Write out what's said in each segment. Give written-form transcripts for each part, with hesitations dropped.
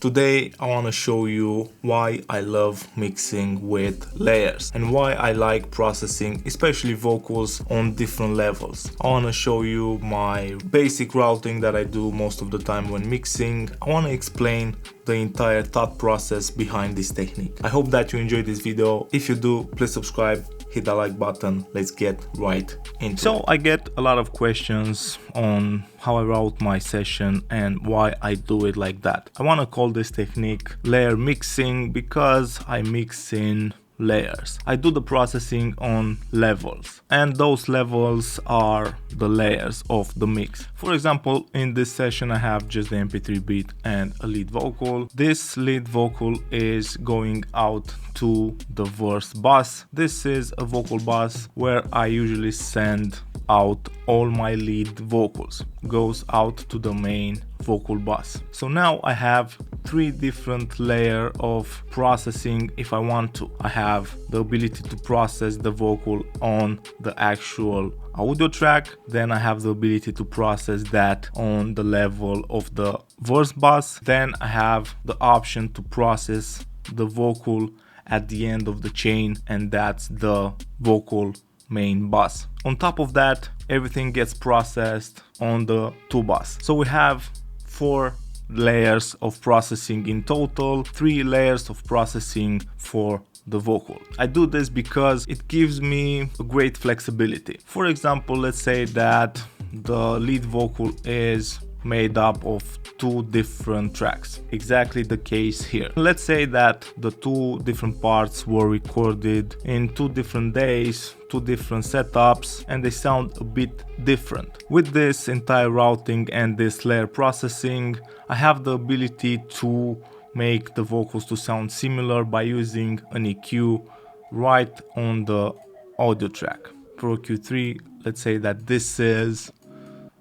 Today I want to show you why I love mixing with layers and why I like processing especially vocals on different levels. I want to show you my basic routing that I do most of the time when mixing. I want to explain the entire thought process behind this technique. I hope that you enjoyed this video. If you do, please subscribe, hit that like button. Let's get right into it. So I get a lot of questions on how I route my session and why I do it like that. I want to call this technique layer mixing because I mix in layers. I do the processing on levels, and those levels are the layers of the mix. For example, in this session I have just the MP3 beat and a lead vocal. This lead vocal is going out to the verse bus. This is a vocal bus where I usually send out all my lead vocals, goes out to the main vocal bus. So now I have three different layers of processing if I want to. I have the ability to process the vocal on the actual audio track, then I have the ability to process that on the level of the verse bus, then I have the option to process the vocal at the end of the chain, and that's the vocal main bus. On top of that, everything gets processed on the 2 bus. So we have 4 layers of processing in total, 3 layers of processing for the vocal. I do this because it gives me a great flexibility. For example, let's say that the lead vocal is made up of 2 different tracks. Exactly the case here. Let's say that the 2 different parts were recorded in 2 different days, 2 different setups, and they sound a bit different. With this entire routing and this layer processing, I have the ability to make the vocals to sound similar by using an EQ right on the audio track. For EQ3, let's say that this is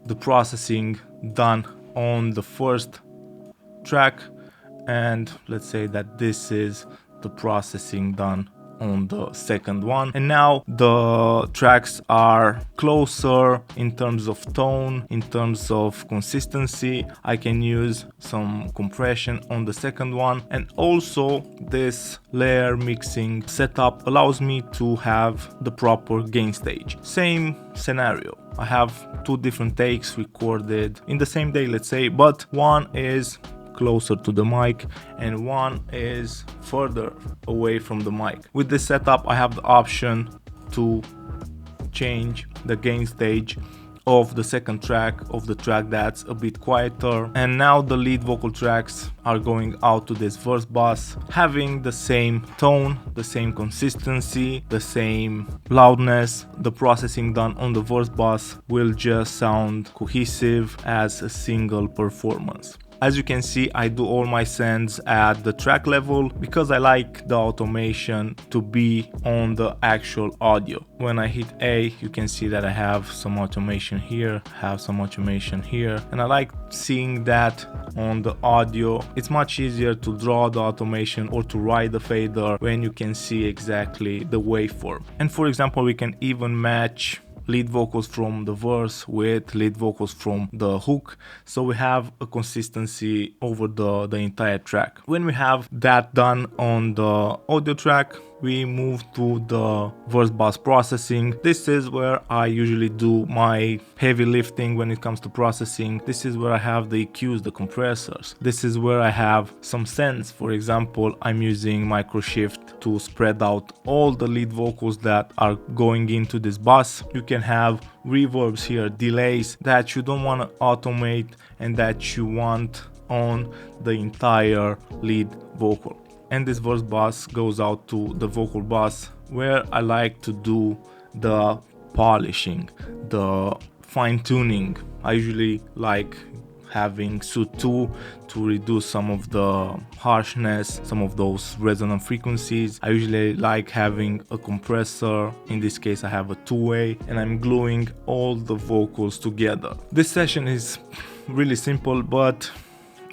the processing done on the first track, and let's say that this is the processing done on the second one. And now the tracks are closer in terms of tone, in terms of consistency. I can use some compression on the second one, and also this layer mixing setup allows me to have the proper gain stage. Same scenario, I have 2 different takes recorded in the same day, let's say, but one is closer to the mic and one is further away from the mic. With this setup, I have the option to change the gain stage of the second track, of the track that's a bit quieter, and now the lead vocal tracks are going out to this verse bus, having the same tone, the same consistency, the same loudness. The processing done on the verse bus will just sound cohesive as a single performance. As you can see, I do all my sends at the track level because I like the automation to be on the actual audio. When I hit A, you can see that I have some automation here, have some automation here, and I like seeing that on the audio. It's much easier to draw the automation or to write the fader when you can see exactly the waveform. And for example, we can even match lead vocals from the verse with lead vocals from the hook, so we have a consistency over the entire track. When we have that done on the audio track, we move to the verse bus processing. This is where I usually do my heavy lifting when it comes to processing. This is where I have the EQs, the compressors. This is where I have some sends. For example, I'm using Microshift to spread out all the lead vocals that are going into this bus. You can have reverbs here, delays that you don't want to automate and that you want on the entire lead vocal. And this verse bus goes out to the vocal bus where I like to do the polishing, the fine tuning. I usually like having Suit 2 to reduce some of the harshness, some of those resonant frequencies. I usually like having a compressor. In this case I have a 2-way, and I'm gluing all the vocals together. This session is really simple, but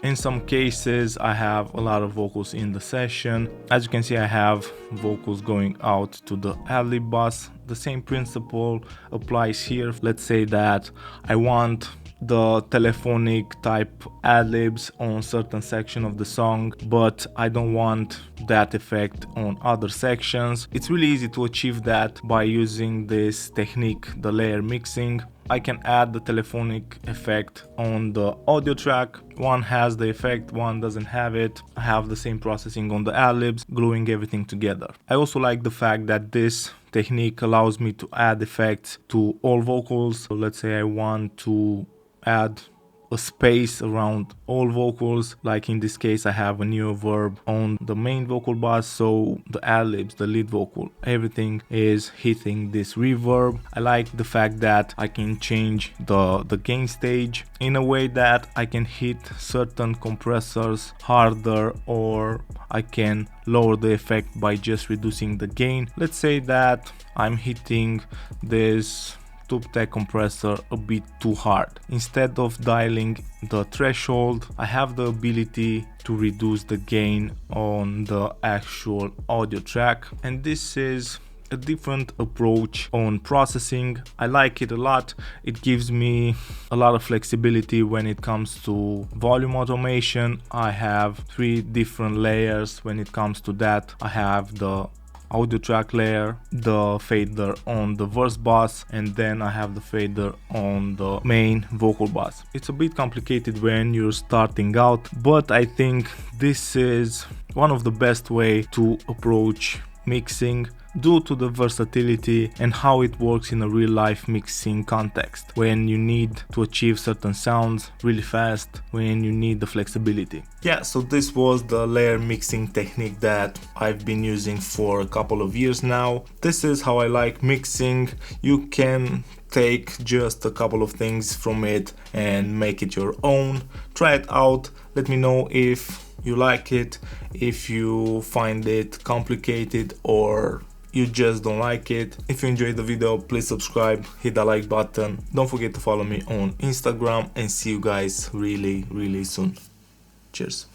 in some cases I have a lot of vocals in the session. As you can see, I have vocals going out to the ad-lib bus. The same principle applies here. Let's say that I want the telephonic type ad-libs on certain section of the song, but I don't want that effect on other sections. It's really easy to achieve that by using this technique, the layer mixing. I can add the telephonic effect on the audio track. One has the effect, one doesn't have it. I have the same processing on the ad-libs, gluing everything together. I also like the fact that this technique allows me to add effects to all vocals. So let's say I want to add a space around all vocals, like in this case I have a new verb on the main vocal bars, so the ad-libs, the lead vocal, everything is hitting this reverb. I like the fact that I can change the gain stage in a way that I can hit certain compressors harder, or I can lower the effect by just reducing the gain. Let's say that I'm hitting this tube-tech compressor a bit too hard. Instead of dialing the threshold, I have the ability to reduce the gain on the actual audio track, and this is a different approach on processing. I like it a lot. It gives me a lot of flexibility when it comes to volume automation. I have 3 different layers when it comes to that. I have the audio track layer, the fader on the verse bus, and then I have the fader on the main vocal bus. It's a bit complicated when you're starting out, but I think this is one of the best way to approach mixing, due to the versatility and how it works in a real life mixing context, when you need to achieve certain sounds really fast, when you need the flexibility. Yeah, so this was the layer mixing technique that I've been using for a couple of years now. This is how I like mixing. You can take just a couple of things from it and make it your own. Try it out. Let me know if you like it, if you find it complicated, or you just don't like it. If you enjoyed the video, please subscribe, hit the like button. Don't forget to follow me on Instagram, and see you guys really soon. Cheers.